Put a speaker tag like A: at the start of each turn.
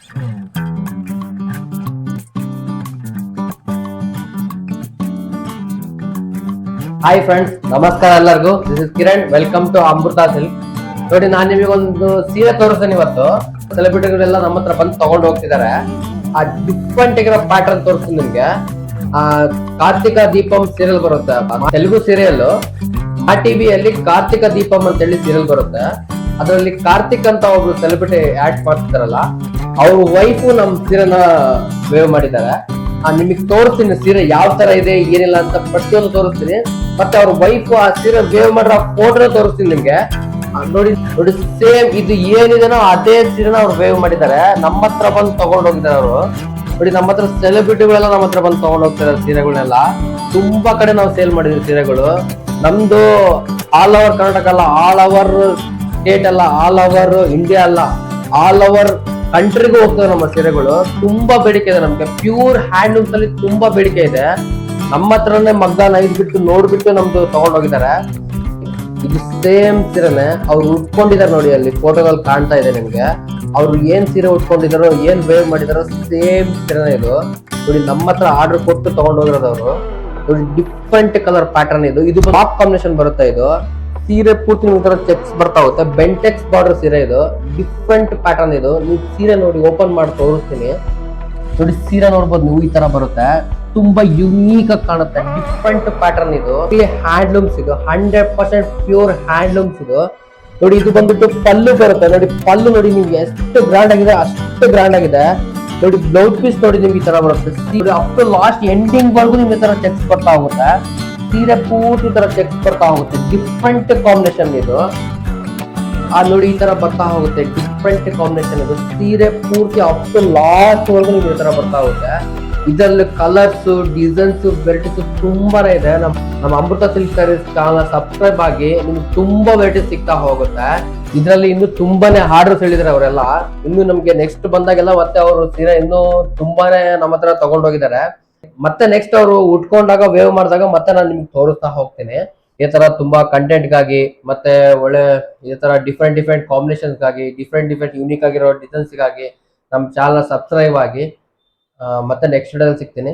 A: Hi friends, ನಮಸ್ಕಾರ ಎಲ್ಲರಿಗೂ. This is Kiran. Welcome to Amrita silk. ನೋಡಿ, ನಾನು ನಿಮಗೊಂದು ಸೀರೆ ತೋರಿಸ್ತೇನೆ ಇವತ್ತು. ಸೆಲೆಬ್ರಿಟಿಗಳೆಲ್ಲ ನಮ್ಮ ಹತ್ರ ಬಂದು ತಗೊಂಡು ಹೋಗ್ತಿದ್ದಾರೆ. ಆ ಡಿಫ್ರೆಂಟ್ ಆಗಿರೋ ಪ್ಯಾಟರ್ನ್ ತೋರಿಸ್ತೀನಿ ನಿಮ್ಗೆ. ಆ ಕಾರ್ತಿಕ ದೀಪಂ ಸೀರಿಯಲ್ ಬರುತ್ತೆ, ತೆಲುಗು ಸೀರಿಯಲ್. ಆ ಟಿವಿಯಲ್ಲಿ ಕಾರ್ತಿಕ ದೀಪಂ ಅಂತ ಹೇಳಿ ಸೀರಿಯಲ್ ಬರುತ್ತೆ. ಅದರಲ್ಲಿ ಕಾರ್ತಿಕ್ ಅಂತ ಒಬ್ರು ಸೆಲೆಬ್ರಿಟಿ ಆಕ್ಟ್ ಮಾಡ್ತಿದಾರಲ್ಲ, ಅವ್ರ ವೈಫು ನಮ್ ಸೀರೆನ ವೇವ್ ಮಾಡಿದ್ದಾರೆ. ನಿಮಗೆ ತೋರಿಸ್ತೀನಿ ಸೀರೆ ಯಾವ ತರ ಇದೆ ಏನಿಲ್ಲ ಅಂತ ಪ್ರತಿಯೊಂದು ತೋರಿಸ್ತೀನಿ. ಮತ್ತೆ ಅವ್ರ ವೈಫ್ ಆ ಸೀರೆ ವೇವ್ ಮಾಡಿರೋ ಫೋಟೋ ತೋರಿಸ್ತೀನಿ ನಿಮ್ಗೆ. ನೋಡಿ ನೋಡಿ, ಸೇಮ್ ಇದು ಏನಿದೆನೋ ಅದೇ ಸೀರೆನ ಅವ್ರು ವೇವ್ ಮಾಡಿದ್ದಾರೆ. ನಮ್ಮ ಹತ್ರ ಬಂದು ತಗೊಂಡು ಹೋಗಿದ್ದಾರೆ ಅವರು. ನೋಡಿ, ನಮ್ಮ ಹತ್ರ ಸೆಲೆಬ್ರಿಟಿಗಳೆಲ್ಲ ನಮ್ಮ ಹತ್ರ ಬಂದು ತಗೊಂಡು ಹೋಗ್ತಾರೆ ಸೀರೆಗಳನ್ನೆಲ್ಲ. ತುಂಬಾ ಕಡೆ ನಾವು ಸೇಲ್ ಮಾಡಿದ್ವಿ ಸೀರೆಗಳು. ನಮ್ದು ಆಲ್ ಓವರ್ ಕರ್ನಾಟಕ ಅಲ್ಲ, ಆಲ್ ಓವರ್ ಸ್ಟೇಟ್ ಅಲ್ಲ, ಆಲ್ ಓವರ್ ಇಂಡಿಯಾ ಅಲ್ಲ, ಆಲ್ ಓವರ್ ಕಂಟ್ರಿಗೂ ಹೋಗ್ತದೆ ನಮ್ಮ ಸೀರೆಗಳು. ತುಂಬಾ ಬೇಡಿಕೆ ಇದೆ ನಮ್ಗೆ. ಪ್ಯೂರ್ ಹ್ಯಾಂಡ್ಲೂಮ್ಸ್ ಅಲ್ಲಿ ತುಂಬಾ ಬೇಡಿಕೆ ಇದೆ. ನಮ್ಮ ಹತ್ರನೇ ಮಗ್ಗ ಬಿಟ್ಟು ನೋಡ್ಬಿಟ್ಟು ನಮ್ದು ತಗೊಂಡ್ ಹೋಗಿದ್ದಾರೆ. ಇದು ಸೇಮ್ ಸೀರೆನೆ ಅವ್ರು ಉಟ್ಕೊಂಡಿದ್ದಾರೆ. ನೋಡಿ, ಅಲ್ಲಿ ಫೋಟೋದಲ್ಲಿ ಕಾಣ್ತಾ ಇದೆ ನಿಮ್ಗೆ. ಅವ್ರು ಏನ್ ಸೀರೆ ಉಟ್ಕೊಂಡಿದಾರೋ, ಏನ್ ವೇವ್ ಮಾಡಿದಾರೋ ಸೇಮ್ ಸೀರೆನೆ ಇದು. ನೋಡಿ, ನಮ್ಮ ಹತ್ರ ಆರ್ಡರ್ ಕೊಟ್ಟು ತಗೊಂಡ್ ಹೋಗಿರೋದು ಅವರು. ನೋಡಿ, ಡಿಫ್ರೆಂಟ್ ಕಲರ್ ಪ್ಯಾಟರ್ನ್ ಇದು. ಇದು ಟಾಪ್ ಕಾಂಬಿನೇಷನ್ ಬರುತ್ತೆ. ಇದು ಸೀರೆ ಪೂರ್ತಿ ನಿಮ್ಗೆ ತರ ಚೆಕ್ಸ್ ಬರ್ತಾ ಹೋಗುತ್ತೆ. ಬೆಂಟೆಕ್ಸ್ ಬಾರ್ಡರ್ ಸೀರೆ ಇದು. ಡಿಫ್ರೆಂಟ್ ಪ್ಯಾಟರ್ನ್ ಇದು. ನೀವು ಸೀರೆ ನೋಡಿ, ಓಪನ್ ಮಾಡಿ ತೋರಿಸ್ತೀನಿ. ನೋಡಿ, ಸೀರೆ ನೋಡ್ಬೋದು ನೀವು, ಈ ತರ ಬರುತ್ತೆ. ತುಂಬಾ ಯುನೀಕ್ ಆಗಿ ಕಾಣುತ್ತೆ. ಡಿಫ್ರೆಂಟ್ ಪ್ಯಾಟರ್ನ್ ಇದು. ಇಲ್ಲಿ ಹ್ಯಾಂಡ್ಲೂಮ್ಸ್ ಇದು 100% ಪ್ಯೂರ್ ಹ್ಯಾಂಡ್ಲೂಮ್ಸ್ ಇದು. ನೋಡಿ, ಇದು ಬಂದ್ಬಿಟ್ಟು ಪಲ್ಲು ಬರುತ್ತೆ. ನೋಡಿ, ಪಲ್ಲು ನೋಡಿ ನಿಮ್ಗೆ ಎಷ್ಟು ಗ್ರ್ಯಾಂಡ್ ಆಗಿದೆ, ಅಷ್ಟು ಗ್ರ್ಯಾಂಡ್ ಆಗಿದೆ. ನೋಡಿ, ಬ್ಲೌಸ್ ಪೀಸ್ ನೋಡಿ ನಿಮ್ಗೆ ಈ ತರ ಬರುತ್ತೆ. ಅಪ್ ಟು ಲಾಸ್ಟ್ ಎಂಡಿಂಗ್ ವರ್ಗು ನಿಮ್ಗೆ ತರ ಚೆಕ್ಸ್ ಬರ್ತಾ ಹೋಗುತ್ತೆ. ಸೀರೆ ಪೂರ್ತಿ ತರ ಚೆಕ್ಸ್ ಬರ್ತಾ ಹೋಗುತ್ತೆ. ಡಿಫ್ರೆಂಟ್ ಕಾಂಬಿನೇಷನ್ ಇದು. ನೋಡಿ, ಈ ತರ ಬರ್ತಾ ಹೋಗುತ್ತೆ. ಡಿಫ್ರೆಂಟ್ ಕಾಂಬಿನೇಷನ್ ಇದು. ಸೀರೆ ಪೂರ್ತಿ ಅಪ್ ಟು ಲಾಸ್ಟ್ ವರ್ಗು ನಿಮ್ಗೆ ಈ ತರ ಬರ್ತಾ ಹೋಗುತ್ತೆ. ಇದರಲ್ಲಿ ಕಲರ್ಸ್, ಡಿಸೈನ್ಸ್, ವೆರೈಟೀಸ್ ತುಂಬಾನೇ ಇದೆ. ನಮ್ಮ ಅಮೃತ ಸಿಲ್ಕ್ ಸ್ಯಾರೀಸ್ ಚಾನಲ್ ಸಬ್ಸ್ಕ್ರೈಬ್ ಆಗಿ ನಿಮ್ಗೆ ತುಂಬಾ ವೆರೈಟೀಸ್ ಸಿಗ್ತಾ ಹೋಗುತ್ತೆ. ಇದರಲ್ಲಿ ಇನ್ನು ತುಂಬಾನೇ ಆರ್ಡರ್ಸ್ ಹೇಳಿದ್ರೆ ಅವರೆಲ್ಲ. ಇನ್ನು ನಮ್ಗೆ ನೆಕ್ಸ್ಟ್ ಬಂದಾಗೆಲ್ಲ ಮತ್ತೆ ಅವರು ಸೀರೆ ಇನ್ನೂ ತುಂಬಾನೇ ನಮ್ಮ ಹತ್ರ ತಗೊಂಡೋಗಿದ್ದಾರೆ. ಮತ್ತೆ ನೆಕ್ಸ್ಟ್ ಅವರು ಉಟ್ಕೊಂಡಾಗ ವೇವ್ ಮಾಡಿದಾಗ ಮತ್ತೆ ನಾನು ನಿಮ್ಗೆ ತೋರಿಸ್ತಾ ಹೋಗ್ತೀನಿ. ಈ ತರ ತುಂಬಾ ಕಂಟೆಂಟ್ ಗಾಗಿ, ಮತ್ತೆ ಒಳ್ಳೆ ಈ ತರ ಡಿಫ್ರೆಂಟ್ ಕಾಂಬಿನೇಷನ್ಸ್ ಗಾಗಿ, ಡಿಫ್ರೆಂಟ್ ಯೂನಿಕ್ ಆಗಿರೋ ಡಿಸೈನ್ಸ್ ಗಾಗಿ ನಮ್ಮ ಚಾನಲ್ ಸಬ್ಸ್ಕ್ರೈಬ್ ಆಗಿ. ಮತ್ತೆ ನೆಕ್ಸ್ಟ್ ವಿಡಿಯೋದಲ್ಲಿ ಸಿಗ್ತೀನಿ.